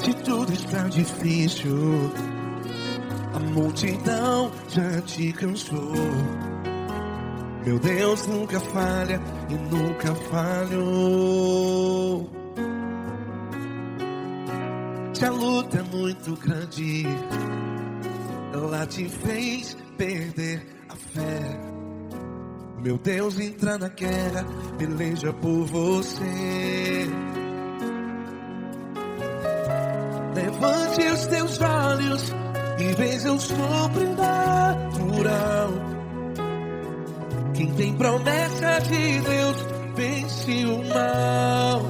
Se tudo está difícil, a multidão já te cansou. Meu Deus nunca falha e nunca falhou. Se a luta é muito grande, ela te fez perder a fé. Meu Deus entra na guerra, peleja por você. Levante os teus olhos e veja o sobrenatural. Quem tem promessa de Deus vence o mal.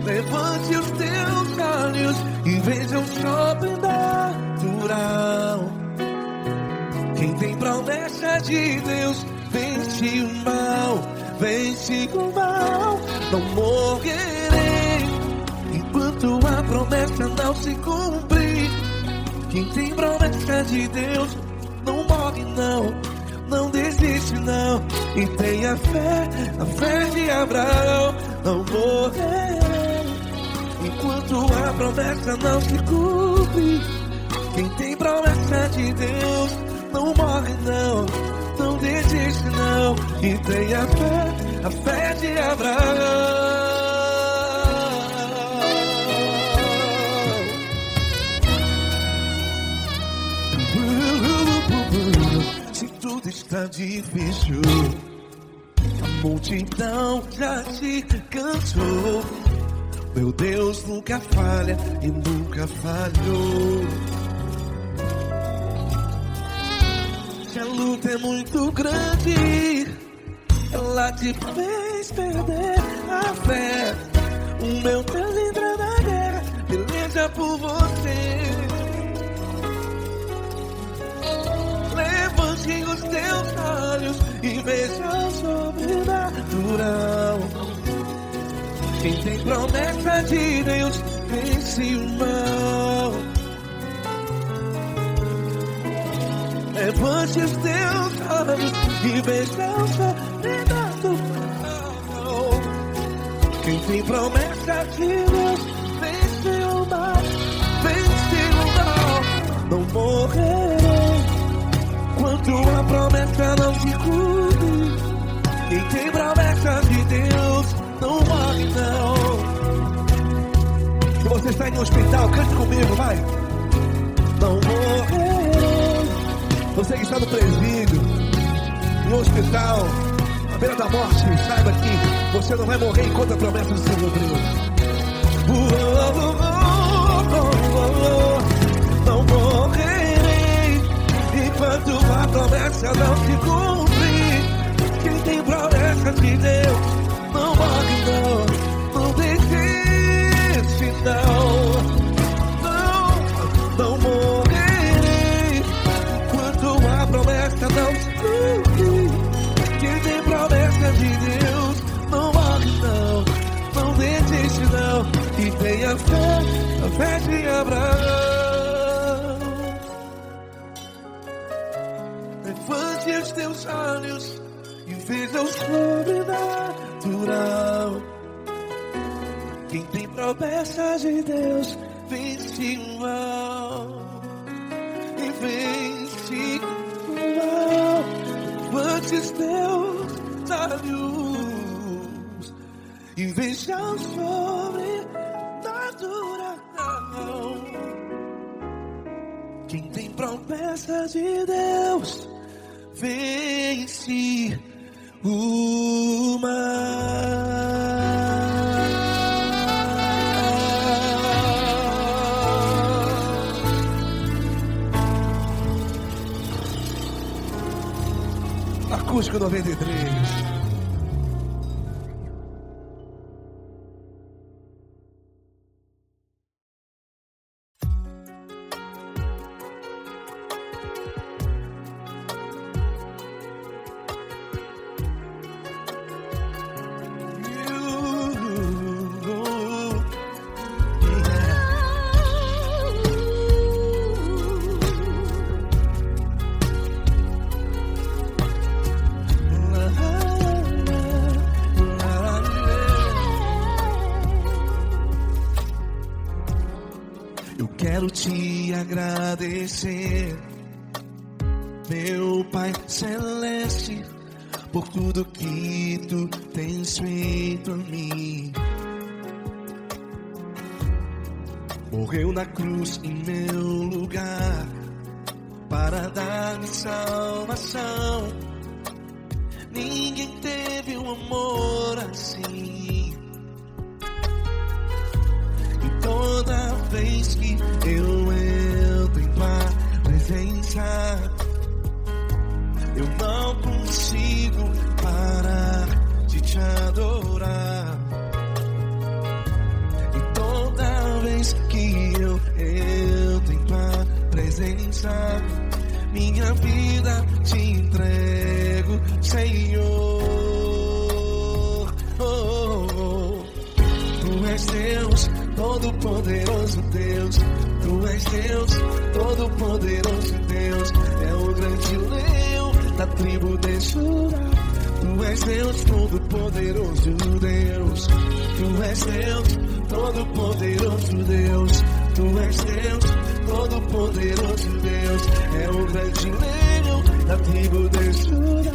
Levante os teus olhos e veja o sobrenatural. Quem tem promessa de Deus vence o mal. Vence o mal. Não morrerei enquanto a promessa não se cumprir. Quem tem promessa de Deus não morre não, não desiste não. E tenha fé, a fé de Abraão. Não morrerei enquanto a promessa não se cumpre. Quem tem promessa de Deus não morre não, não desiste não. E tenha fé, a fé de Abraão. Se tudo está difícil, a multidão já te cansou. Meu Deus nunca falha e nunca falhou. Se a luta é muito grande, ela te fez perder a fé. O meu Deus entra na guerra, peleja por você. Levante os teus olhos e veja o sobrenatural. Quem tem promessa de Deus vence o mal. Levante os teus olhos e veja o sobrenatural. Quem tem promessa de Deus vence o mal. Vence o mal. Não morrerei enquanto a promessa não se cumpre. Quem tem promessa de Deus não morre não. Se você está em um hospital, cante comigo, vai. Não morrerei. Você que está no presídio, no hospital, à beira da morte, saiba que você não vai morrer enquanto a promessa se cumpriu. Não morrerei enquanto a promessa não se cumprir. Quem tem promessa de Deus não morre não, não desiste não. Não morrerei enquanto a promessa não se cumprir. Quem tem promessa de Deus não morre não, não desiste não. E tenha fé, a fé de Abraão. Levante os teus olhos e veja o sobrenatural. Quem tem promessa de Deus vence o mal. E vence o mal. Levante os teus olhos e veja o sobrenatural. Quem tem promessa de Deus vence o mal. Acústico 93. quero te agradecer, meu Pai Celeste, por tudo que tu tens feito a mim. Morreu na cruz em meu lugar para dar-me salvação. Ninguém teve um amor assim. E toda vez que eu entro em tua presença, eu não consigo parar de te adorar. E toda vez que eu entro em tua presença, minha vida te entrego, Senhor. Tu és Deus, Todo-Poderoso Deus. Tu és Deus, Todo-Poderoso Deus. É o grande leão da tribo de Judá. Tu és Deus, Todo-Poderoso Deus. Tu és Deus, Todo-Poderoso Deus. Tu és Deus, Todo-Poderoso Deus. É o grande leão da tribo de Judá.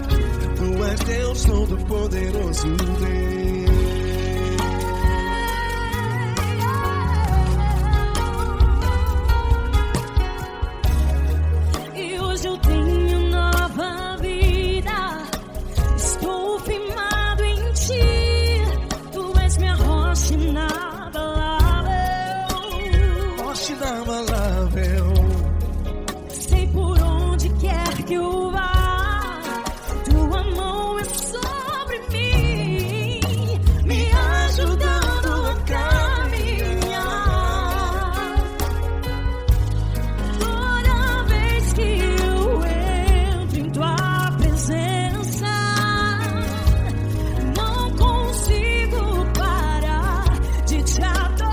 Tu és Deus, Todo-Poderoso Deus. Sei por onde quer que eu vá, tua mão é sobre mim, me ajudando a caminhar. Toda vez que eu entro em tua presença, não consigo parar de te adorar.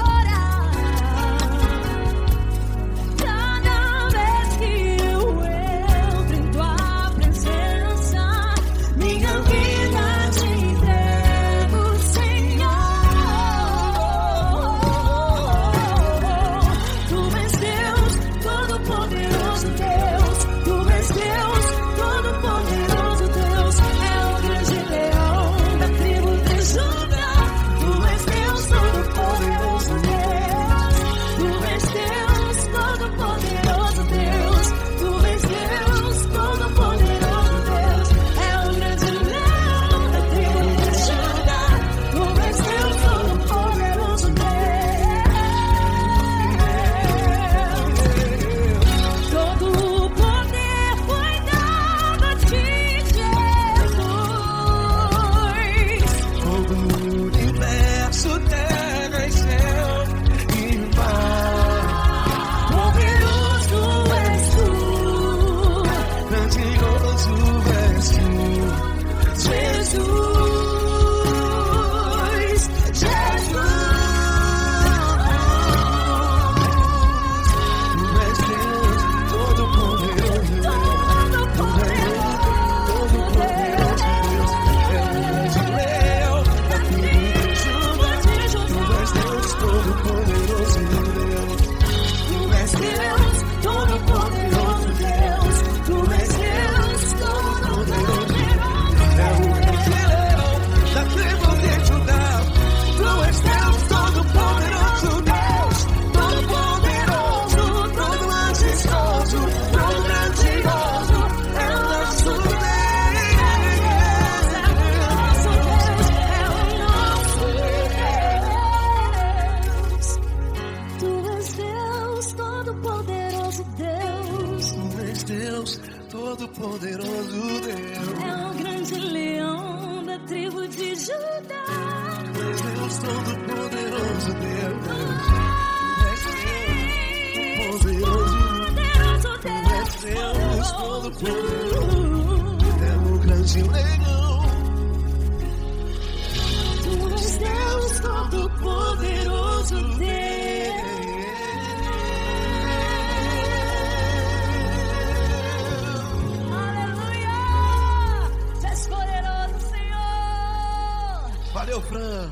Todo-Poderoso Deus. É o grande leão da tribo de Judá. Tu és Deus, Todo-Poderoso Deus. Tu és Deus, Todo-Poderoso. É o grande leão. Tu és Deus, Todo-Poderoso Deus. Valeu, Fran.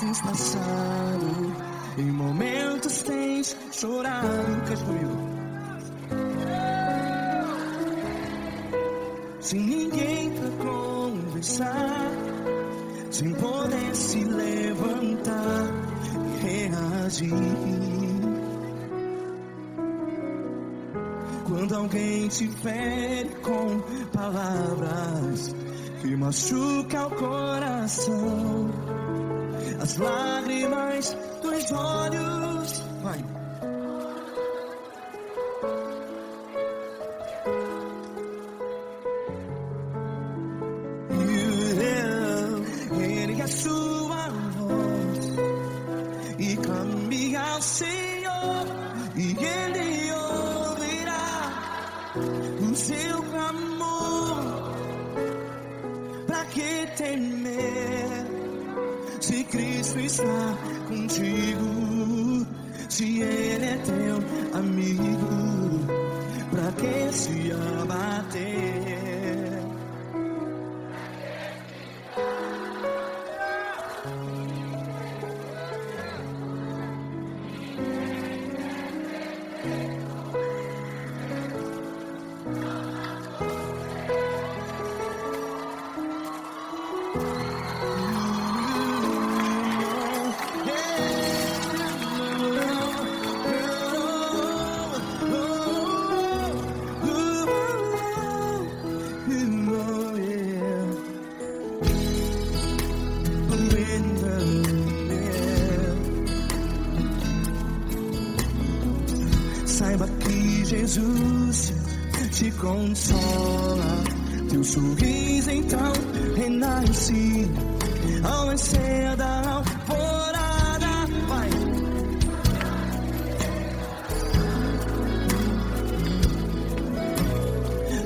tens passado, em momentos tens chorado. Cante comigo. Sem ninguém pra conversar, sem poder se levantar e reagir. Quando alguém te fere com palavras que machuca o coração, as lágrimas dos olhos, vai. Ergue a sua voz e clame ao Senhor, e Ele ouvirá o seu clamor. Pra que temer, se Cristo está contigo? Se Ele é teu amigo, pra que se abater? Saiba que Jesus te consola, teu sorriso então renasce ao nascer da alvorada. Vai.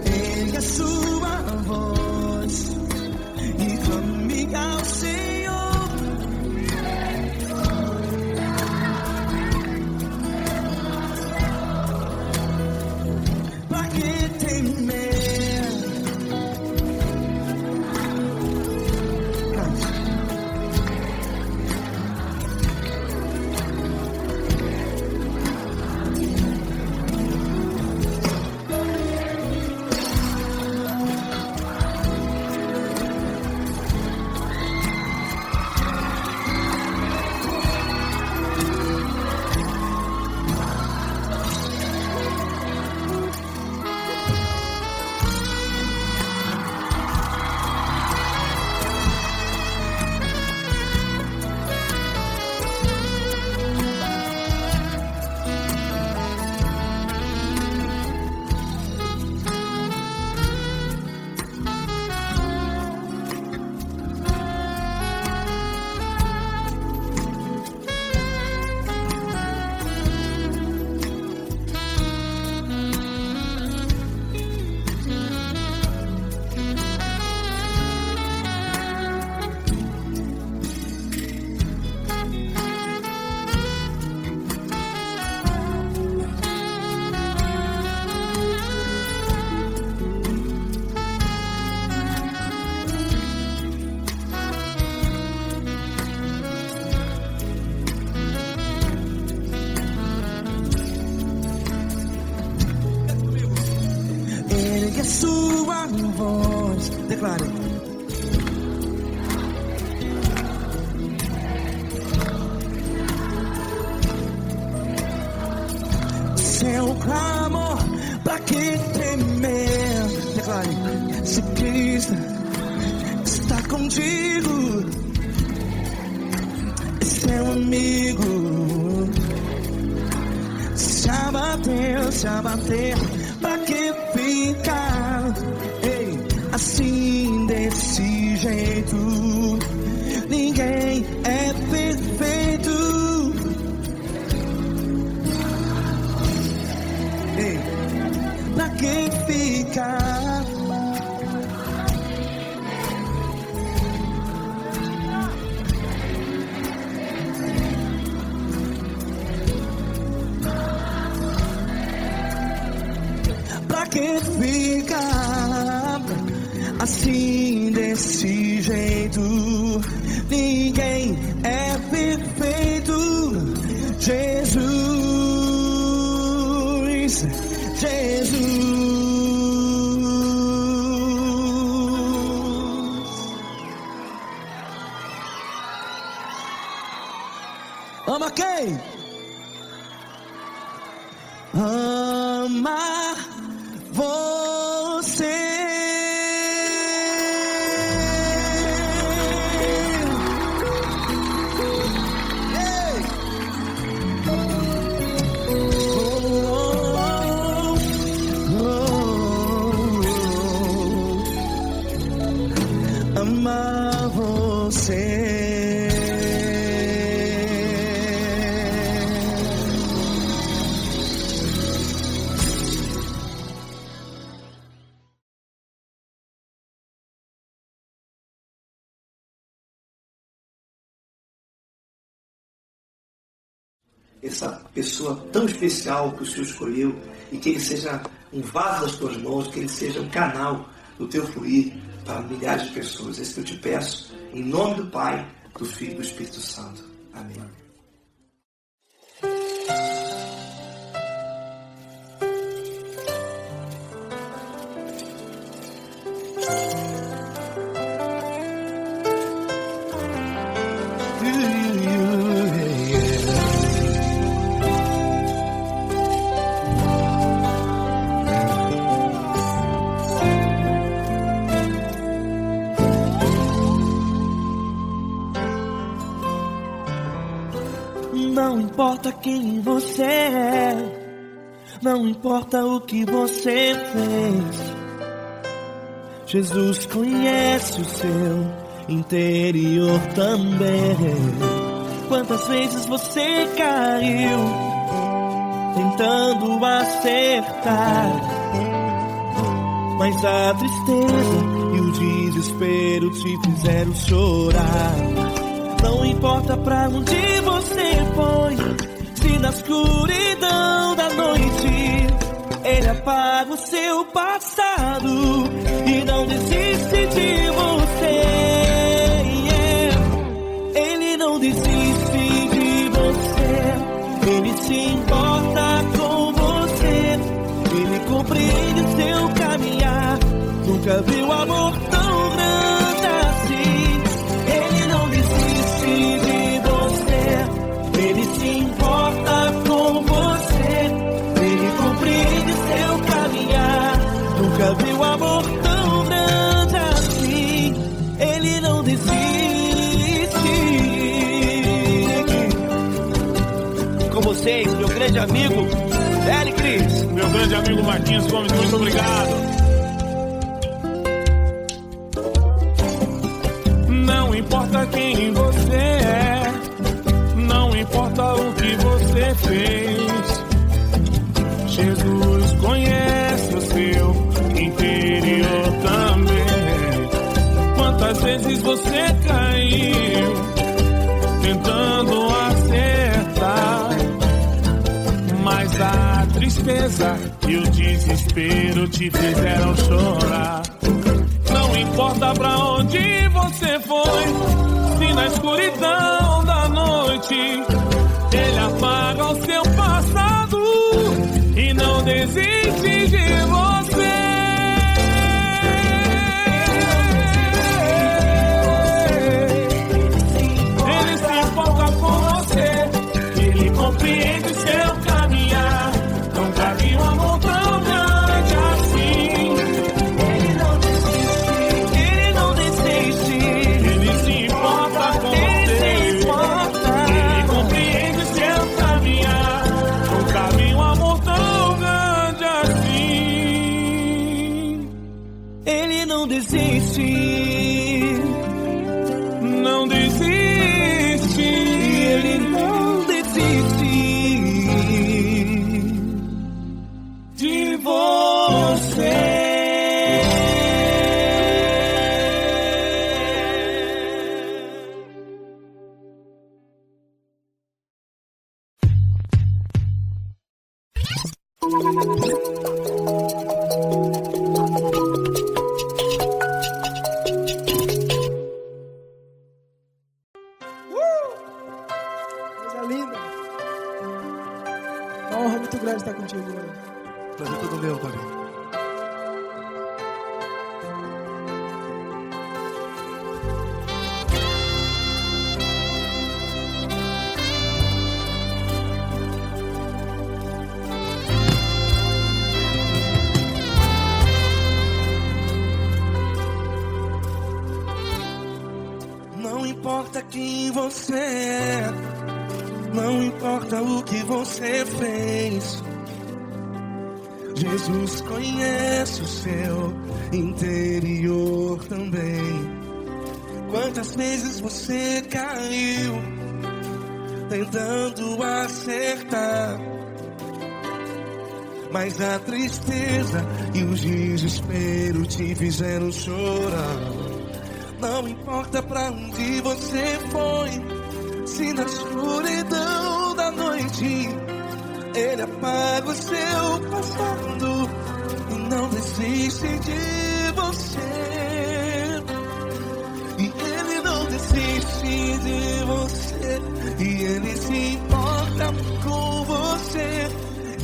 Ergue a sua voz e clame ao Senhor. Ergue a sua voz, declare. Seu clamor, pra que temer? Declare. Se Cristo está contigo, seu amigo, se abater, pra que ficar, ei, assim desse jeito? Ninguém é perfeito. Ei, pra que ficar? Pra que ficar assim desse jeito? Ninguém é Ama quem? Ama você. Ei! Amar você. Essa pessoa tão especial que o Senhor escolheu, e que ele seja um vaso das tuas mãos, que ele seja um canal do teu fluir para milhares de pessoas. É isso que eu te peço, em nome do Pai, do Filho e do Espírito Santo. Amém. Não importa quem você é, não importa o que você fez, Jesus conhece o seu interior também. Quantas vezes você caiu tentando acertar, mas a tristeza e o desespero te fizeram chorar. Não importa pra onde você foi, se na escuridão da noite Ele apaga o seu passado e não desiste de você. Ele não desiste de você, Ele se importa com você, Ele compreende o seu caminhar. Nunca viu amor tão grande assim. Ele não desiste de você, Ele se importa com você, Ele compreende seu caminhar. Nunca viu amor tão grande assim. Ele não desiste. Com vocês, meu grande amigo Eli Cris. Meu grande amigo Marquinhos Gomes, muito obrigado. Não importa quem você é, não importa o que você fez, Jesus conhece o seu interior também. Quantas vezes você caiu tentando acertar, mas a tristeza e o desespero te fizeram chorar. Não importa pra onde você foi, se na escuridão da noite Ele apaga o seu passado e não desiste de você. Ele se importa com você, Ele compreende seu caminhar. Nunca vi um amor tão grande assim. Não desiste, não desiste, Ele não desiste de você. Uma honra muito grande estar contigo, mano. Prazer todo meu, pai. quem você é, não importa o que você fez. Jesus conhece o seu interior também. Quantas vezes você caiu tentando acertar, mas a tristeza e o desespero te fizeram chorar. Não importa pra onde você foi, se na escuridão da noite Ele apaga o seu passado e não desiste de você. E Ele não desiste de você, e Ele se importa com você,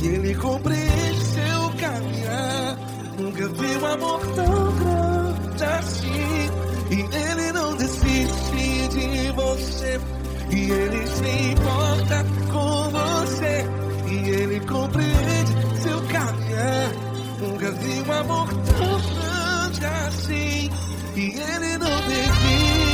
e Ele compreende seu caminhar. Nunca vi um amor tão grande assim. E Ele não desiste de você, e Ele se importa com você, e Ele compreende seu caminhar. Nunca vi um amor tão grande assim. E Ele não desiste.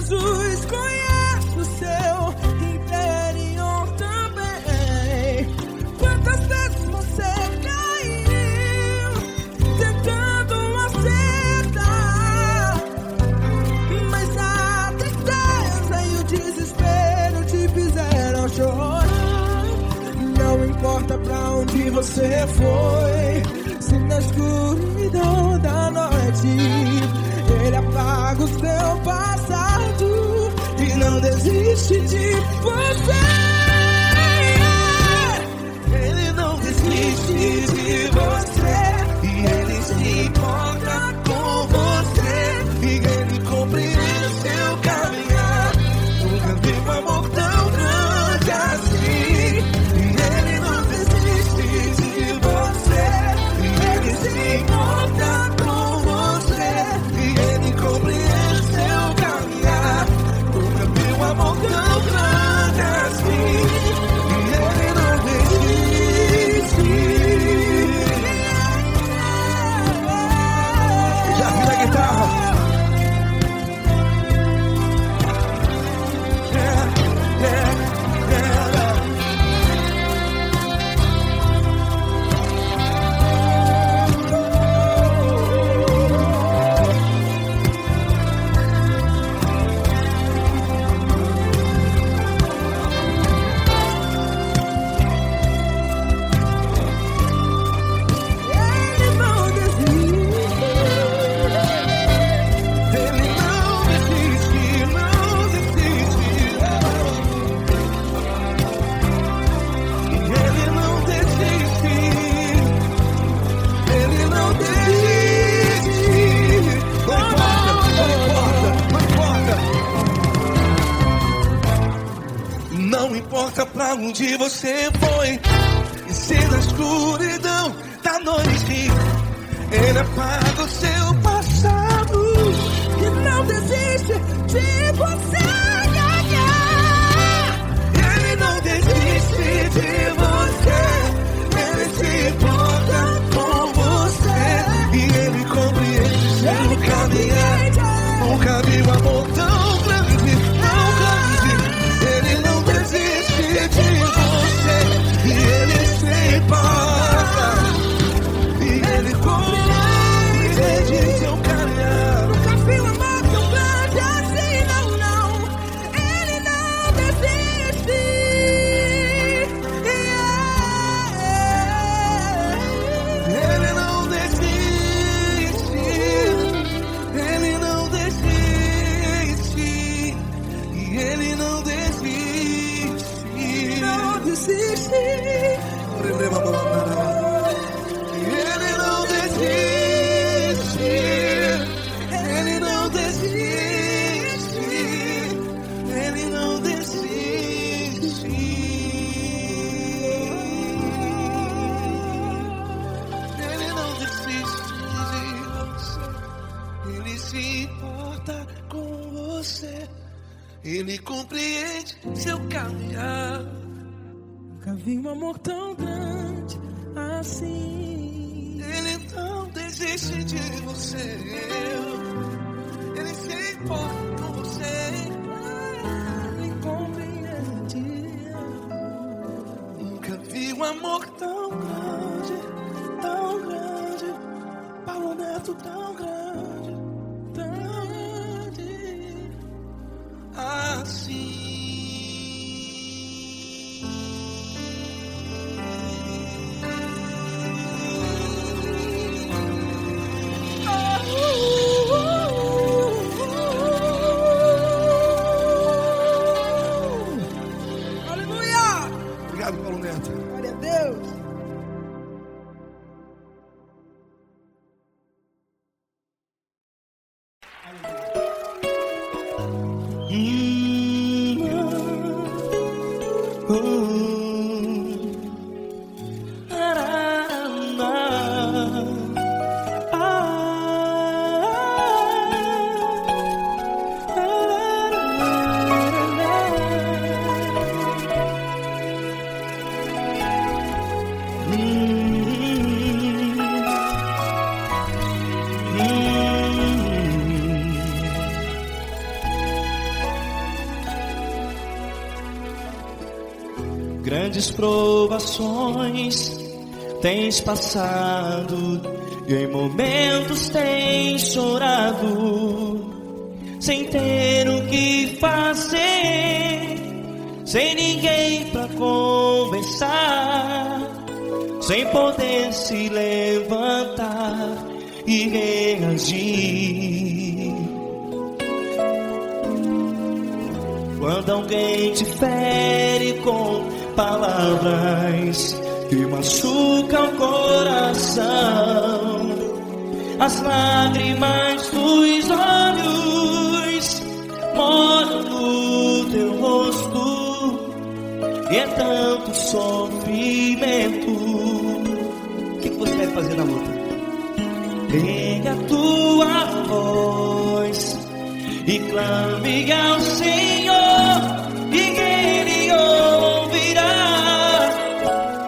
Jesus conhece o seu interior também. Quantas vezes você caiu tentando acertar, mas a tristeza e o desespero te fizeram chorar. Não importa pra onde você foi, se na escuridão da noite Ele apaga o seu passado e não desiste de você. Ele não desiste de você, e Ele se importa com você, e Ele compreende seu caminhar. Nunca vi um amor tão grande assim. E Ele não desiste de você, e Ele se importa com você, e Ele compreende seu caminhar. Nunca vi um amor tão grande assim. E Ele não desiste. Já vira a guitarra. Não importa pra onde você foi, e se na escuridão da noite Ele apaga o seu passado E não desiste de você. Ele não desiste de você, Ele se importa com você, e Ele compreende seu caminhar. Nunca vi um amor tão grande, tão grande. Ele não desiste de você, e Ele se importa, e Ele compreende seu caminhar. Nunca vi um amor tão grande assim, não, não. Ele não desiste. Ele não desiste, Ele não desiste, e Ele não desiste. Não desiste. Ele não desiste, Ele não desiste, Ele não desiste. compreende seu caminhar. Nunca vi um amor tão grande assim. Ele não desiste de você. Ele se importa com você. Me compreende. Nunca vi um amor tão grande, tão grande. Paulo Neto tão grande, tão grande assim. Obrigado, Paulo Neto. Glória a Deus. Grandes provações tens passado e em momentos tens chorado, sem ter o que fazer, sem ninguém pra conversar, sem poder se levantar e reagir. Quando alguém te fere com palavras que machucam o coração, as lágrimas dos olhos molham no teu rosto, e é tanto sofrimento. O que você vai fazer na luta? Pega a tua voz e clame ao Senhor, e Ele ouvirá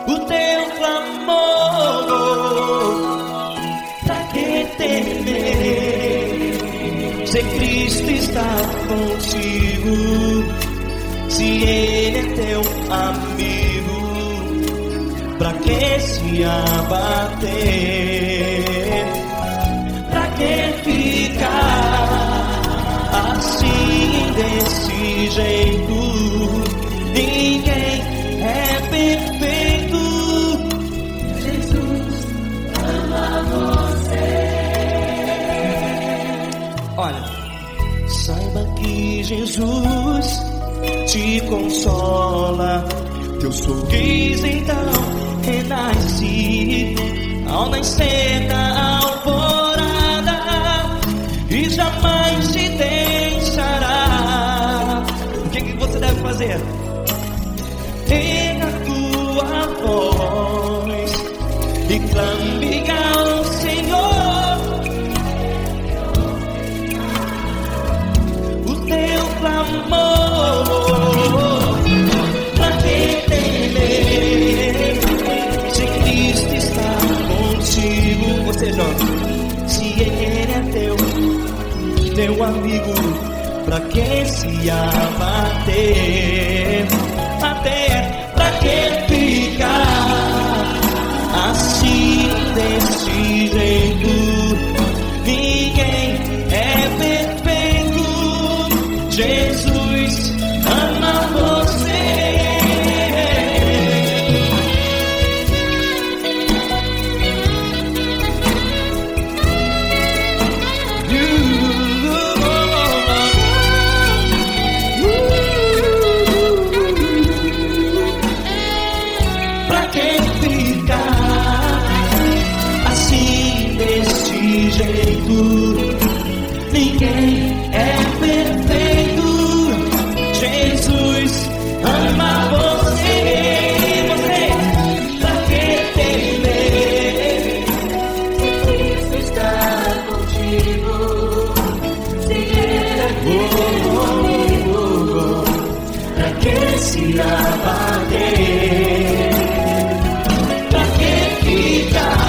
o teu clamor. Pra que temer, se Cristo está contigo, se Ele é teu amigo? Pra que se abater? Pra que ficar assim, desse jeito? Ninguém é perfeito. Jesus ama você. Olha, saiba que Jesus te consola, teu sorriso então renasce ao nascer da alvorada, e jamais te deixará. O que você deve fazer? Erga a tua voz e clame ao Senhor, o teu clamor. Pra que temer, se Cristo está contigo? Você joga. Se Ele é teu amigo, pra que se abater? Até pra que ficar assim, desse jeito? Ninguém é perfeito. Jesus ama você. comece a bater. Pra que ficar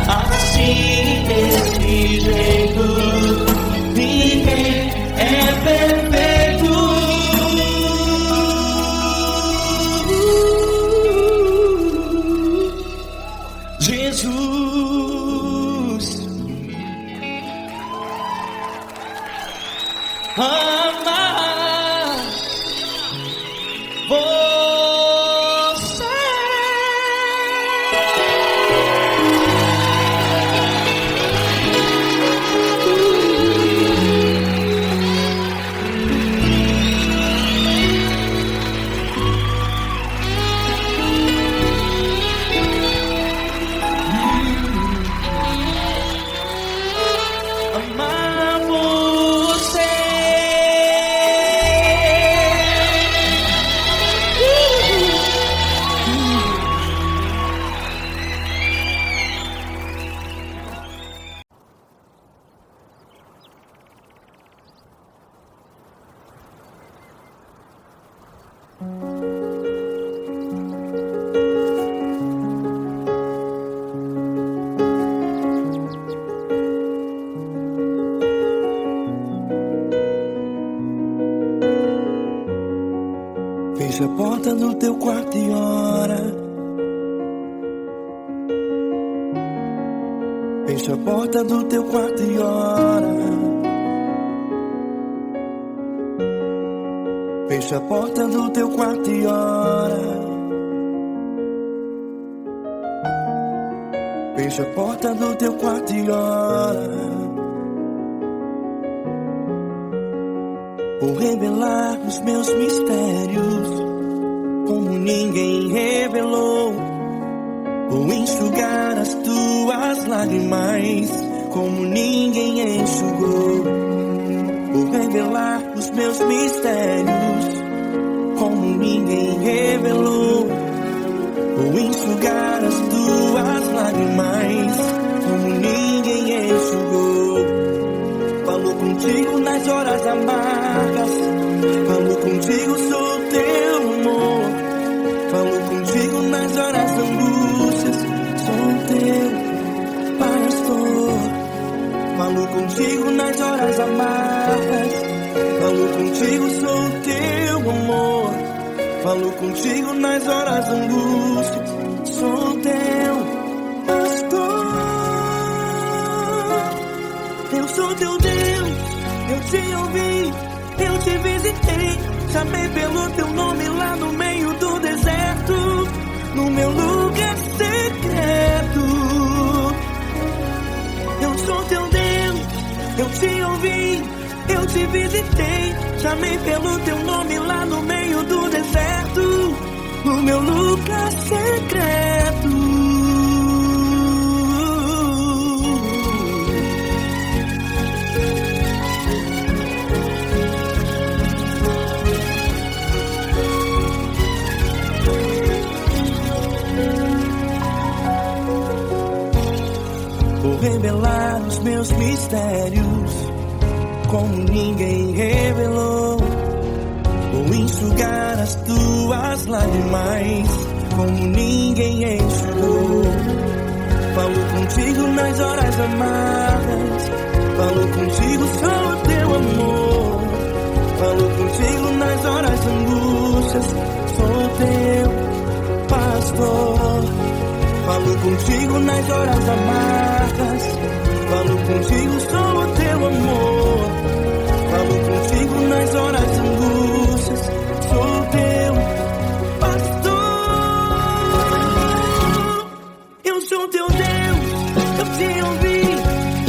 assim desse jeito? Ninguém é perfeito. Jesus ama você. Amar você. Fecha a porta do teu quarto e ora. Fecha a porta do teu quarto e ora. Fecha a porta do teu quarto e ora. Fecha a porta do teu quarto e ora. Vou revelar os meus mistérios como ninguém revelou. Vou enxugar as tuas lágrimas como ninguém enxugou. Vou revelar os meus mistérios como ninguém revelou. Vou enxugar as tuas lágrimas como ninguém enxugou. Falo contigo nas horas amargas, falo contigo, sou teu amor. Falo contigo nas horas angústias, sou teu pastor. Falo contigo nas horas amargas, falo contigo, sou teu amor. Falo contigo nas horas angústias, sou teu pastor. Eu sou teu Deus, eu te ouvi, eu te visitei. Chamei pelo teu nome lá no meio do deserto, no meu lugar secreto. Eu sou teu Deus, eu te ouvi, eu te visitei. Chamei pelo teu nome lá no meio do deserto, no meu lugar secreto. Vou revelar os meus mistérios como ninguém revelou. Vou enxugar as tuas lágrimas como ninguém enxugou. Falo contigo nas horas amargas, falo contigo, sou teu amor. Falo contigo nas horas angústias, sou teu pastor. Falo contigo nas horas amargas, falo contigo, sou teu amor. Falo contigo nas horas angústias, sou teu pastor. Eu sou teu Deus, eu te ouvi,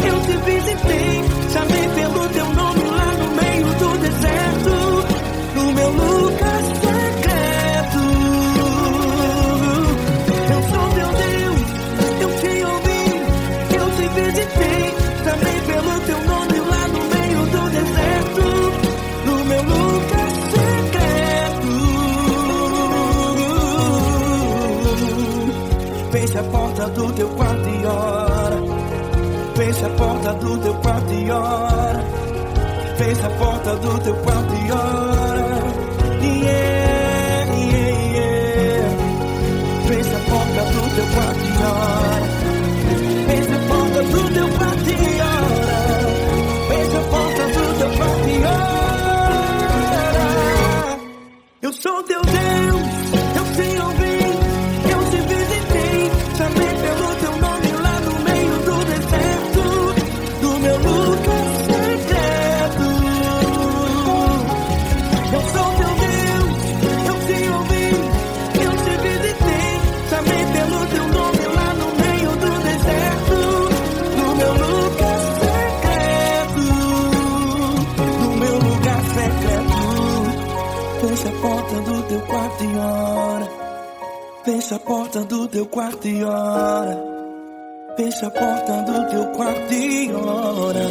eu te visitei. Chamei pelo teu nome lá no meio do deserto, no meu lugar secreto. Eu sou teu Deus, eu te ouvi, eu te visitei. Chamei pelo teu nome lá no meio do deserto, no meu lugar secreto. Fecha a porta do teu quarto e ora. Fecha a porta do teu quarto e ora. Fecha a porta do teu quarto e ora. ora. Fecha a porta do teu quarto e ora. Eu sou teu Deus, eu te ouvi, eu te visitei, chamei pelo teu nome lá no meio do deserto, do meu lugar secreto. Eu sou teu Deus, eu te ouvi, eu te visitei, chamei pelo teu nome lá no meio do deserto, do meu lugar secreto, do meu lugar secreto. Fecha a porta do teu quarto e ora. Fecha a porta do teu quarto e ora. Fecha a porta do teu quarto e ora.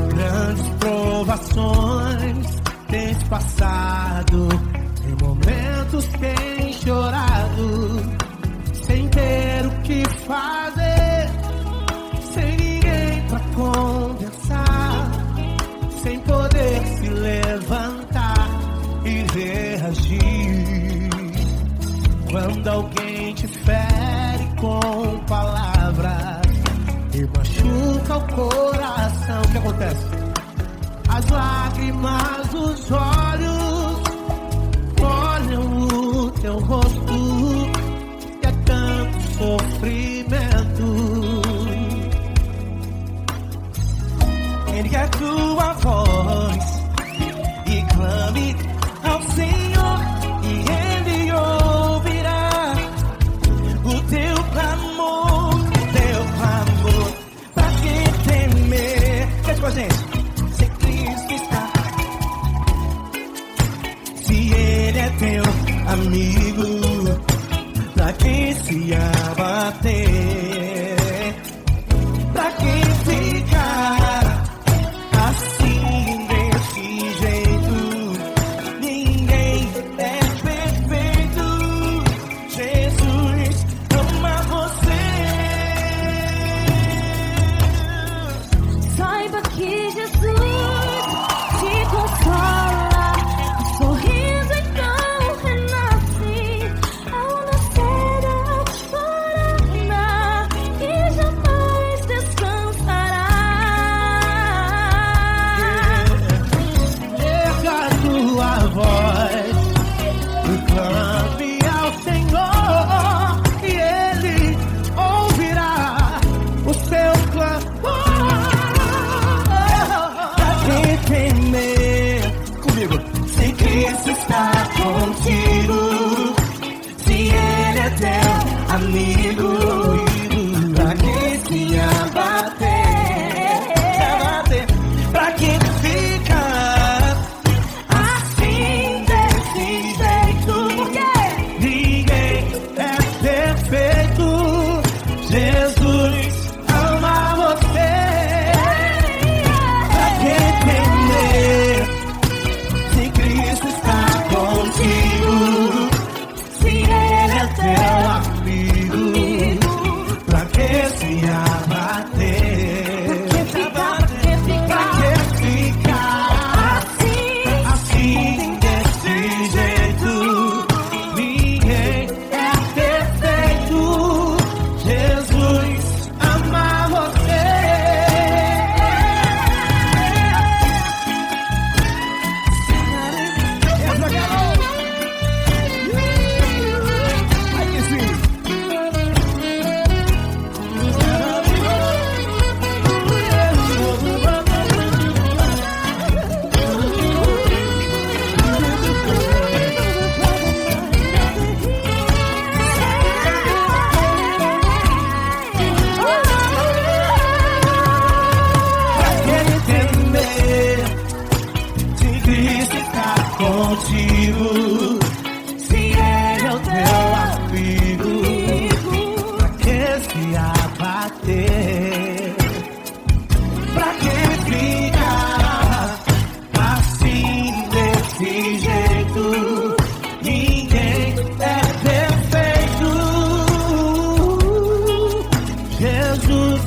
Grandes provações tens passado, em momentos tens chorado, sem ter o que fazer, sem ninguém pra conversar, sem poder se levantar e reagir. Quando alguém te fere com palavras e machuca o coração, o que acontece? As lágrimas dos olhos molham o teu rosto, e é tanto sofrimento. Ergue a tua voz e clame ao Senhor, e Ele ouvirá o teu clamor, pra que temer? Cante com a gente. Se Cristo está, se Ele é teu amigo, pra que se abater? Pra que ficar assim desse jeito? Ninguém é perfeito. Jesus ama você. Saiba que Jesus te consola, o sorriso então renasce ao nascer da alvorada e jamais descansará. Erga a tua voz e clame ao Senhor, e Ele ouvirá o seu clamor. Pra que temer? Comigo. Se Cristo está contigo, se Ele é teu amigo, pra que se abater? Pra que ficar assim desse jeito? Ninguém é perfeito. Jesus ama você. Pra que temer? Se Cristo está contigo, se Ele é teu amigo, pra que se abater? Pra que ficar assim desse jeito? Ninguém é perfeito. Jesus amigo, se ele é o teu amigo, pra que se abater? Pra que ficar assim desse jeito? Ninguém é perfeito. Jesus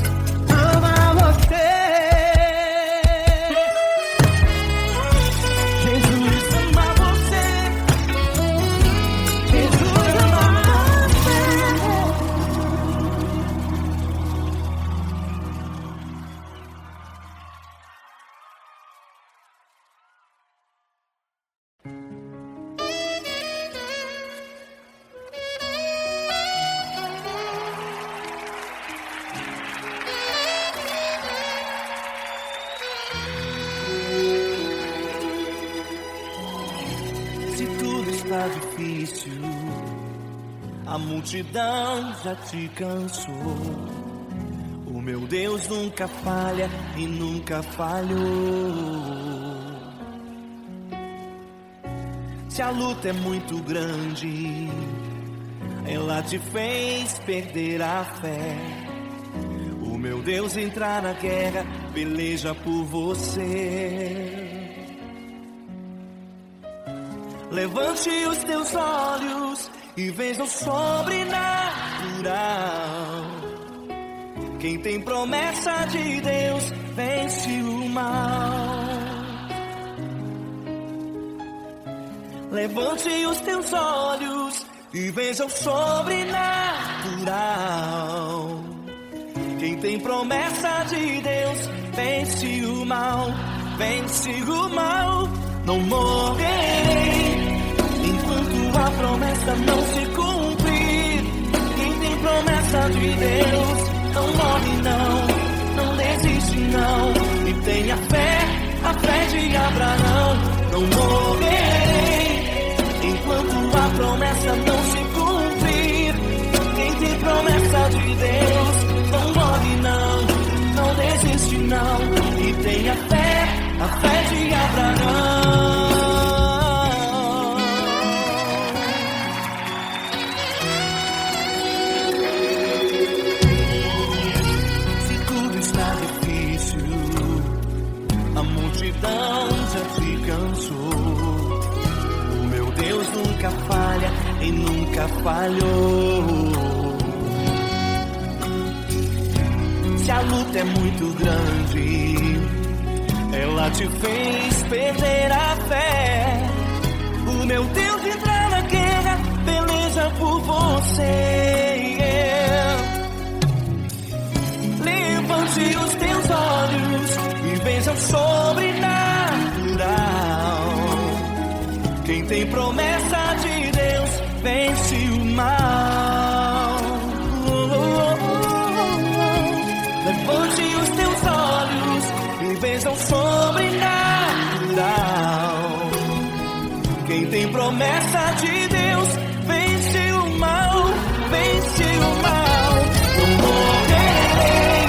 ama você. Jesus ama você. Jesus ama Se tudo está difícil, a multidão já te cansou. O meu Deus nunca falha e nunca falhou. Se a luta é muito grande, ela te fez perder a fé. O meu Deus entrar na guerra, peleja por você. Levante os teus olhos e veja o sobrenatural. Quem tem promessa de Deus vence o mal. Levante os teus olhos e veja o sobrenatural. Quem tem promessa de Deus vence o mal. Vence o mal. Não morrerei enquanto a promessa não se cumprir. Quem tem promessa de Deus não morre não, não desiste não. E tenha fé, a fé de Abraão. Não morrerei enquanto a promessa não se cumprir. Quem tem promessa de Deus não morre não, não desiste não. E tenha fé, a fé de Abraão. Se tudo está difícil, a multidão já te cansou. O meu Deus nunca falha e nunca falhou. Se a luta é muito grande, ela te fez perder a fé. O meu Deus entrar na guerra, peleja por você. Levante os teus olhos e veja o sobrenatural. Quem tem promessa de Deus vence o mal. Levante os teus olhos e veja o sobrenatural. Quem tem promessa de Deus vence o mal, vence o mal. Não morrerei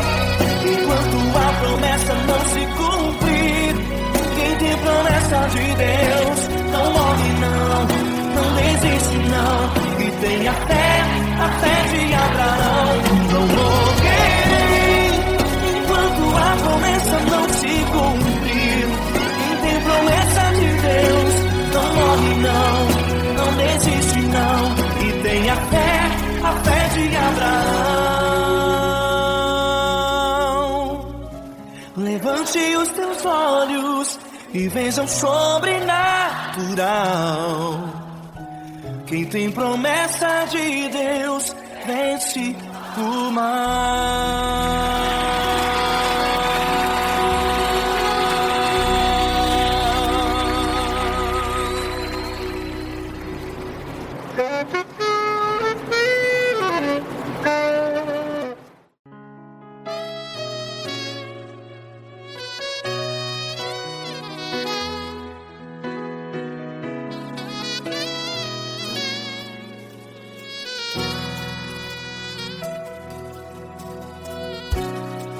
enquanto a promessa não se cumprir. Quem tem promessa de Deus não morre não, não desiste não. E tenha fé, a fé de Abraão. Não morrerei enquanto a promessa não se cumprir. Quem tem promessa de Deus não morre não, não desiste não. E tenha fé, a fé de Abraão. Levante os teus olhos e veja o sobrenatural. Quem tem promessa de Deus vence o mal.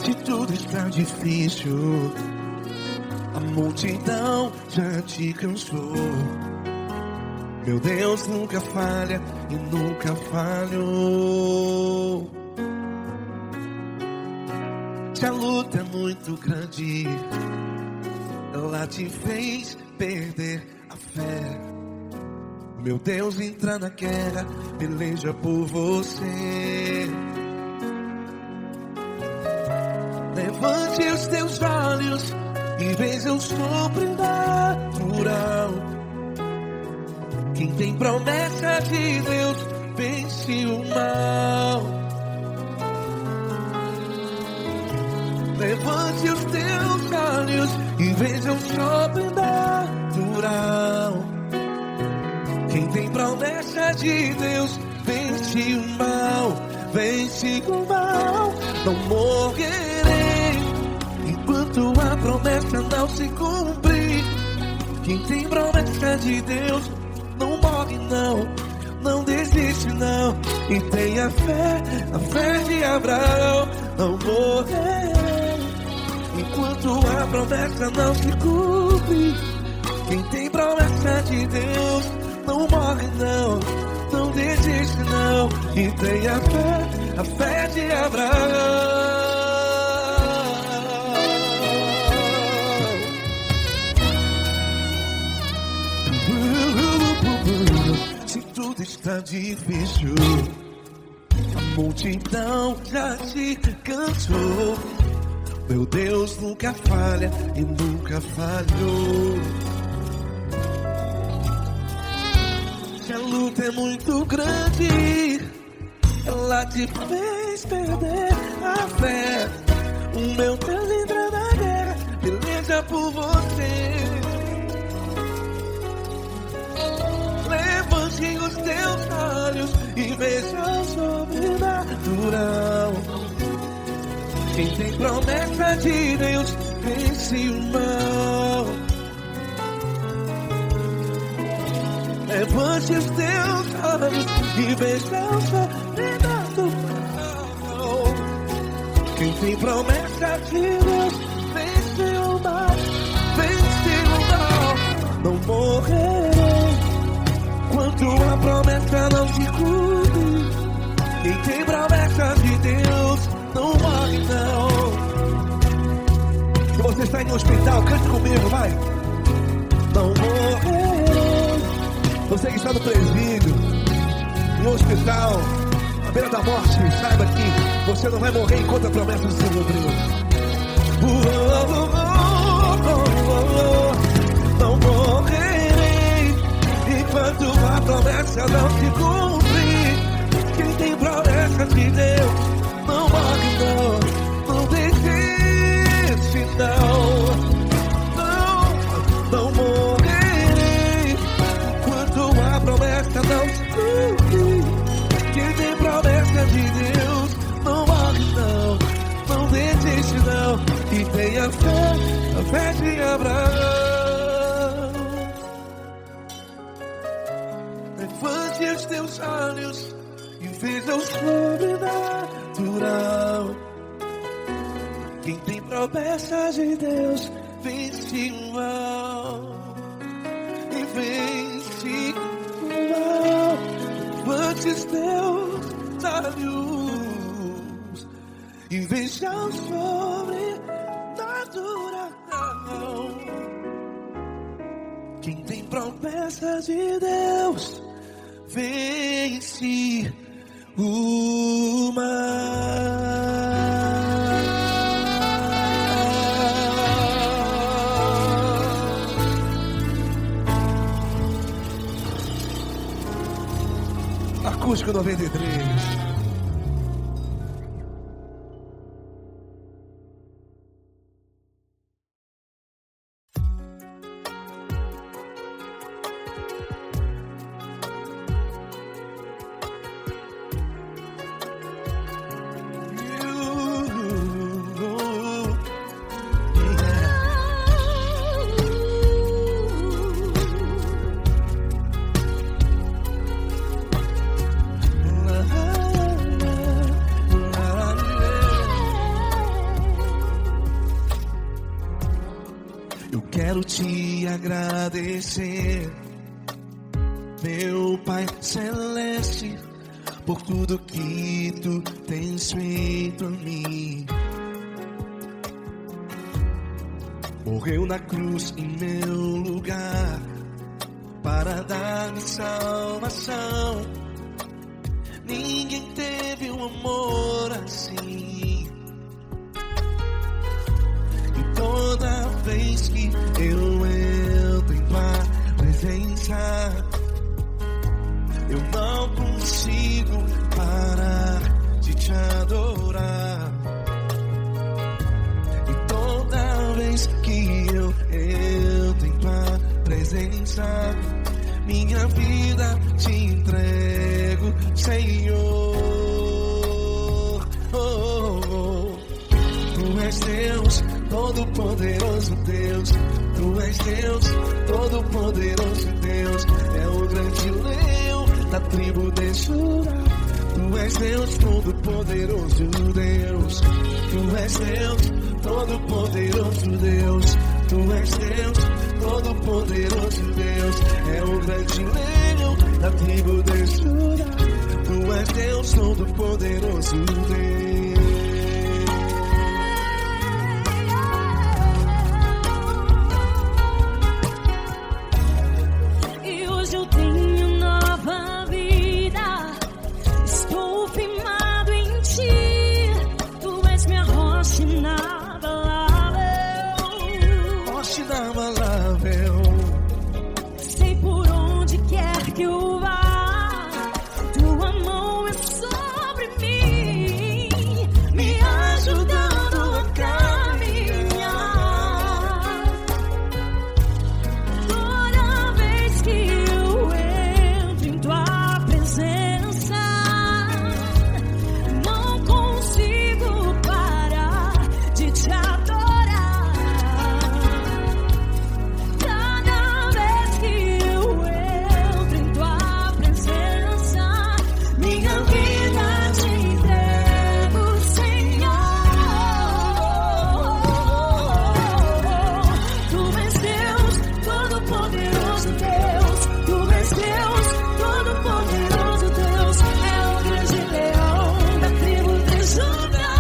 Se tudo está difícil, a multidão já te cansou. Meu Deus nunca falha e nunca falhou. Se a luta é muito grande, ela te fez perder a fé. Meu Deus entra na guerra, peleja por você. Levante os teus olhos e veja o sobrenatural. Quem tem promessa de Deus vence o mal. Levante os teus olhos e veja o sobrenatural. Quem tem promessa de Deus vence o mal. Vence o mal. Não morrerei enquanto a promessa não se cumprir. Quem tem promessa de Deus não morre não, não desiste não. E tenha fé, a fé de Abraão. Não morrerei enquanto a promessa não se cumpre. Quem tem promessa de Deus não morre não, não desiste não. E tenha fé, a fé de Abraão. Se tudo está difícil, a multidão já te cansou. Meu Deus nunca falha e nunca falhou. Se a luta é muito grande, ela te fez perder a fé. O meu Deus entra na guerra, peleja por você. Levante os teus olhos e veja o sobrenatural. Quem tem promessa de Deus vence o mal. Levante os teus olhos e veja o sobrenatural. Quem tem promessa de Deus vence o mal. Vence o mal. Não morrerei enquanto a promessa não se cumpre. Quem tem promessa de Deus não morre não. Se você está em um hospital, cante comigo, vai. Não morrerei. Você que está no presídio, em um hospital, à beira da morte, saiba que você não vai morrer enquanto a promessa não se cumpriu. Não morrerei enquanto a promessa não se cumprir. Quem tem promessa de Deus não morre não, não desiste não. Não morrerei enquanto a promessa não se cumprir. Quem tem promessa de Deus não morre não, não desiste não. E tenha fé, a fé de Abraão. Levante os teus olhos e veja o sobrenatural. Quem tem promessa de Deus vence o mal. E vence o mal. Levante os teus olhos e veja o sobrenatural. Quem tem promessa de Deus vence o mal. Acústico 93. Quero te agradecer meu Pai Celeste, por tudo que tu tens feito a mim. Morreu na cruz em meu lugar para dar-me salvação. Ninguém teve um amor assim. E toda vez que eu entro em tua presença, eu não consigo parar de te adorar. E toda vez que eu entro em tua presença, minha vida te entrego, Senhor. Oh, oh, oh. Tu és Deus, todo-poderoso Deus. Tu és Deus, todo-poderoso Deus. É o grande leão da tribo de Judá. Tu és Deus, todo-poderoso Deus. Tu és Deus, todo-poderoso Deus. Tu és Deus, todo-poderoso Deus. É o grande leão da tribo de Judá. Tu és Deus, todo-poderoso Deus. E hoje eu tenho nova vida. Estou firmado em ti. Tu és minha rocha inabalável. Rocha inabalável. Sei por onde quer que eu vá, tua mão é sobre mim, me ajudando a caminhar. Toda vez que eu entro em tua presença, não consigo parar de te adorar. Cada vez que eu entro em tua presença, minha vida te entrego, Senhor. Tu és Deus, todo-poderoso Deus. Tu és Deus, todo-poderoso Deus. É o grande leão da tribo de Judá.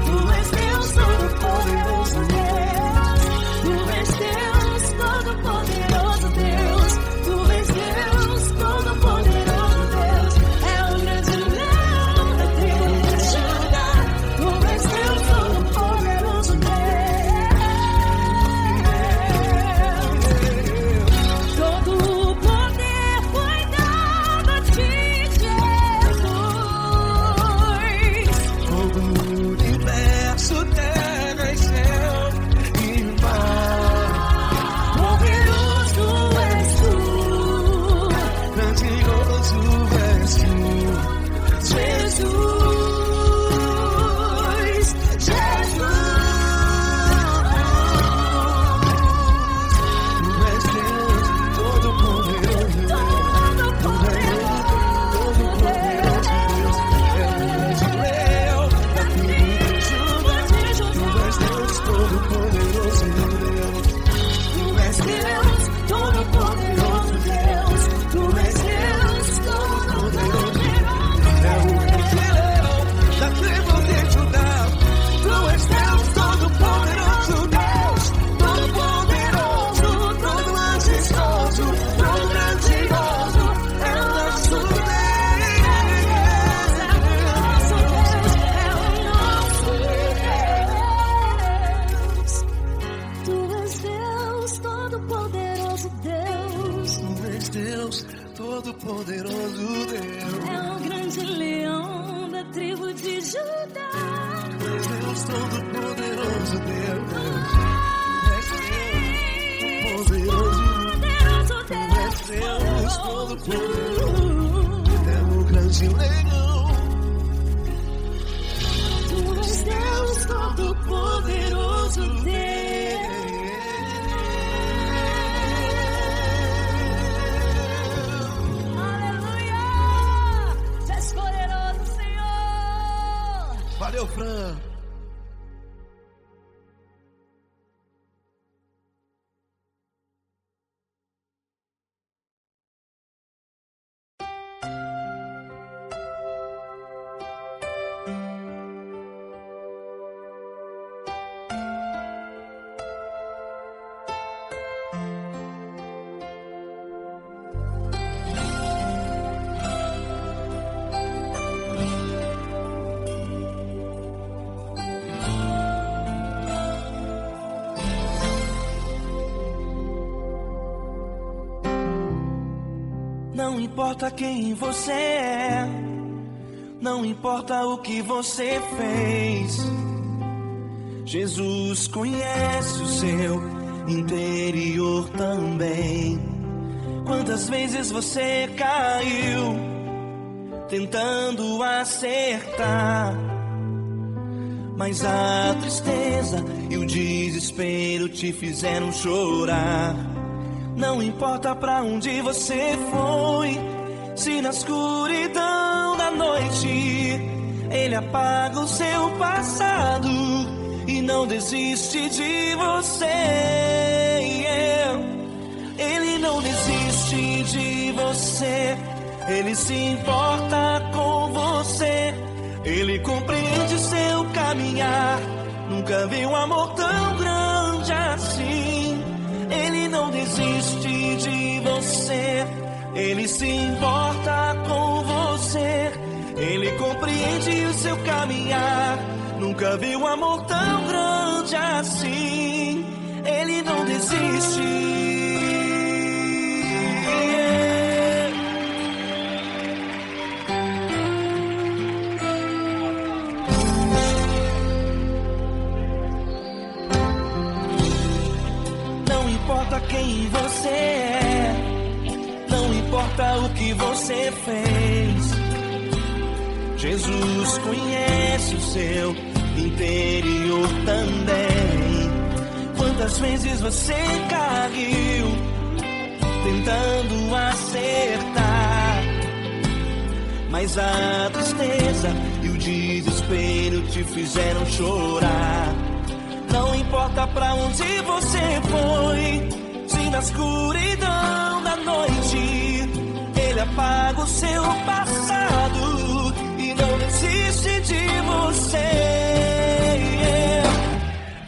Tu és Deus, todo-poderoso Deus. Tu és Deus, todo-poderoso Deus. Tu és Deus, todo-poderoso Deus. É o grande leão da tribo de Judá. Tu és Deus, todo-poderoso Deus. Todo o poder foi dado a ti, Jesus. Todo o universo, terra e céu e mar. Poderoso és tu, Grandioso és tu, Jesus, Jesus. Tu és Deus, todo-poderoso Deus. Todo-poderoso Deus. É o grande leão da tribo de Judá. Tu és Deus, todo-poderoso Deus. Tu és Deus, todo-poderoso Deus. Tu és Deus, todo-poderoso. É o grande leão da tribo de Judá. Tu és Deus, todo-poderoso Deus. Todo-poderoso, todo majestoso, todo grandioso. É o nosso Tu és Deus, todo-poderoso Deus. Tu és Deus, todo-poderoso Deus. É o grande leão da tribo de Judá. Tu és Deus, todo-poderoso Deus. Tu és Deus, poderoso. Poderoso Deus. Deus, todo-poderoso. É o grande leão. Tu és Deus, todo-poderoso Deus. Aleluia! Tu és poderoso, Senhor. Valeu, Fran. Não importa quem você é, não importa o que você fez, Jesus conhece o seu interior também. Quantas vezes você caiu tentando acertar, mas a tristeza e o desespero te fizeram chorar. Não importa pra onde você foi, se na escuridão da noite Ele apaga o seu passado e não desiste de você. Ele não desiste de você, Ele se importa com você, Ele compreende seu caminhar. Nunca vi um amor tão grande assim. Ele não desiste de você, Ele se importa com você, Ele compreende o seu caminhar. Nunca vi um amor tão grande assim. Ele não desiste. Não importa quem você é, não importa o que você fez, Jesus conhece o seu interior também. Quantas vezes você caiu tentando acertar, mas a tristeza e o desespero te fizeram chorar. Não importa pra onde você foi, se na escuridão da noite Ele apaga o seu passado e não desiste de você.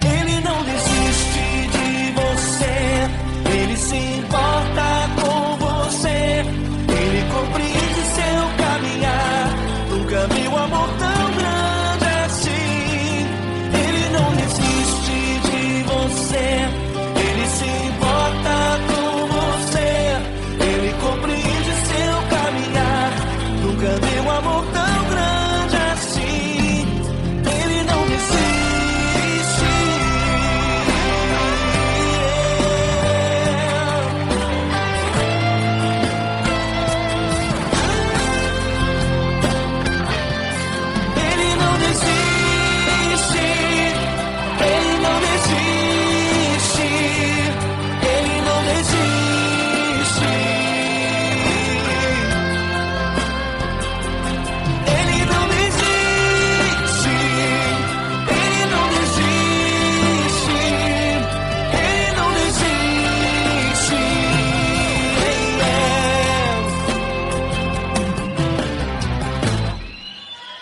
Ele não desiste de você, Ele se importa com você, Ele compreende seu caminhar. Nunca vi um amor tão grande assim. Ele não desiste de você, Ele se importa com você, Ele compreende seu caminhar. Nunca vi um amor tão grande assim. Ele não desiste. Ele não desiste. Ele não desiste. Ele não desiste. Ele não desiste. Ele não desiste. Ele não desiste.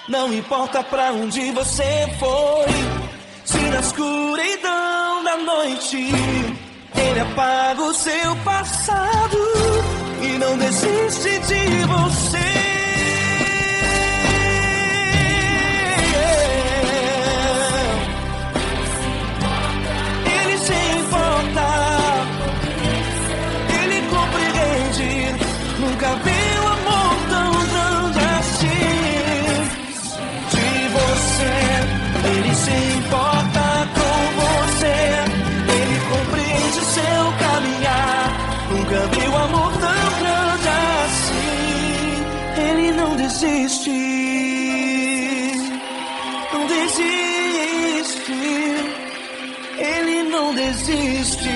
Não importa pra onde você foi, se na escuridão da noite Ele apaga o seu passado e não desiste de você. Ele se importa, Ele compreende. Nunca vi um amor tão grande assim. De você, Ele se importa com você, Ele compreende seu caminhar. Nunca vi um amor tão grande assim. Ele não desiste, não desiste. Ele não desiste.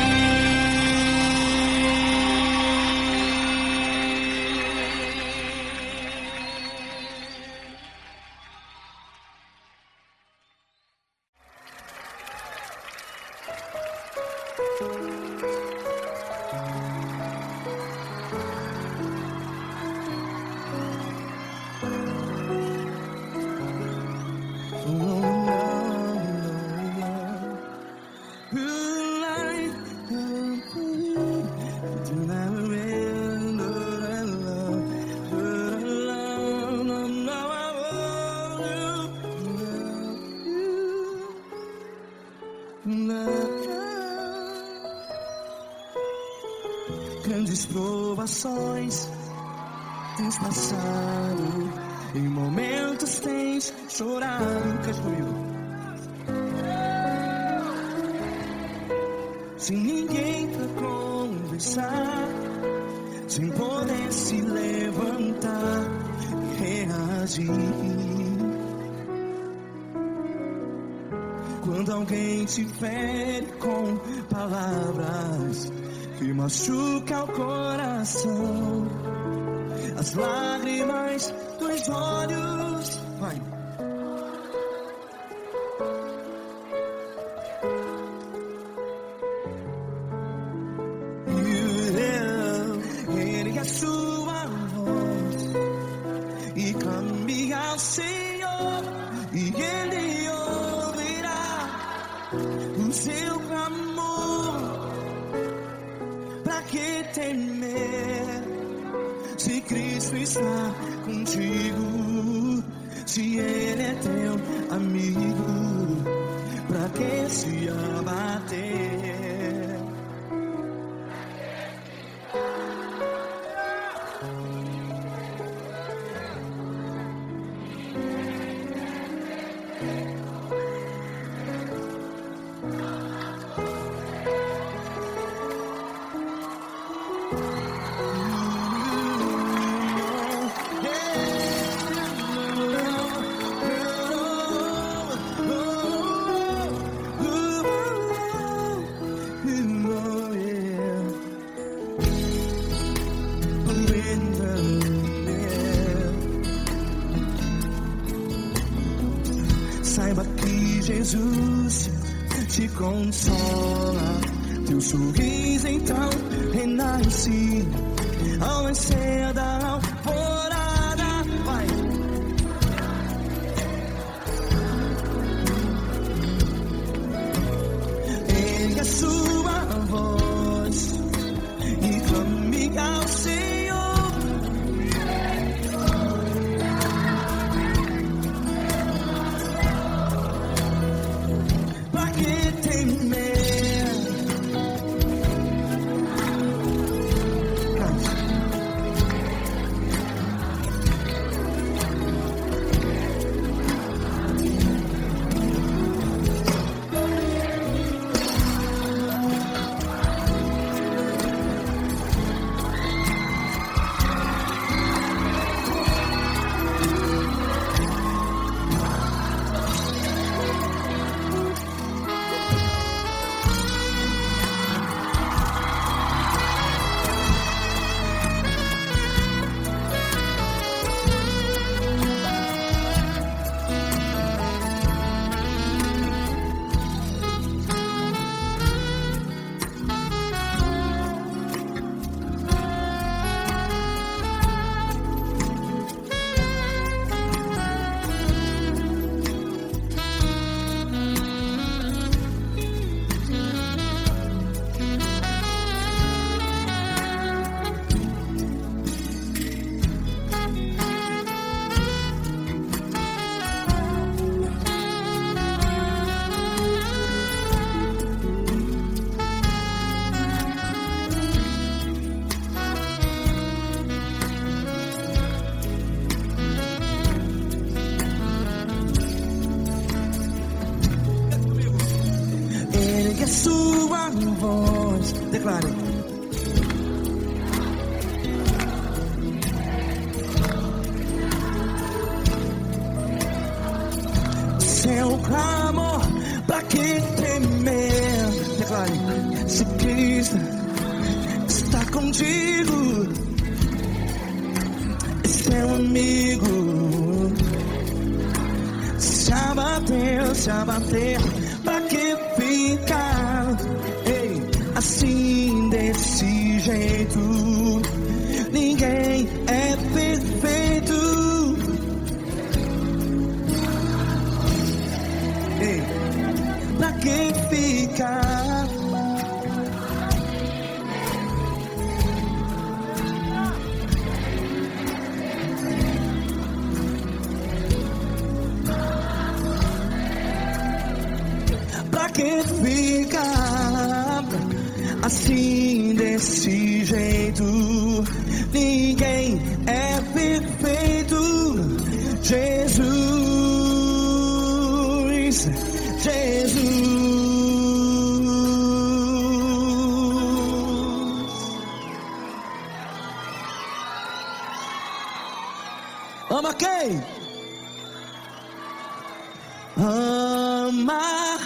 Grandes provações tens passado, em momentos tens chorado. Cante comigo. Sem ninguém pra conversar, sem poder se levantar e reagir. Quando alguém te fere com palavras que machuca o coração, as lágrimas dos olhos, vai. Ergue a sua voz e clame ao Senhor, e Ele ouvirá o seu clamor. Pra que temer, se Cristo está contigo? Se Ele é teu amigo, pra que se abater? Saiba que Jesus te consola, teu sorriso então renasce ao nascer da alvorada. Vai. Ergue a sua voz e clame ao Senhor. A sua voz, declare. Seu clamor, pra que temer? Declare. Se Cristo está contigo, é seu amigo. Se abater, pra que ficar, ei, assim desse jeito? Ninguém é perfeito. Ei, pra que ficar? Que fica assim desse jeito? Ninguém é Jesus, ama quem? Ama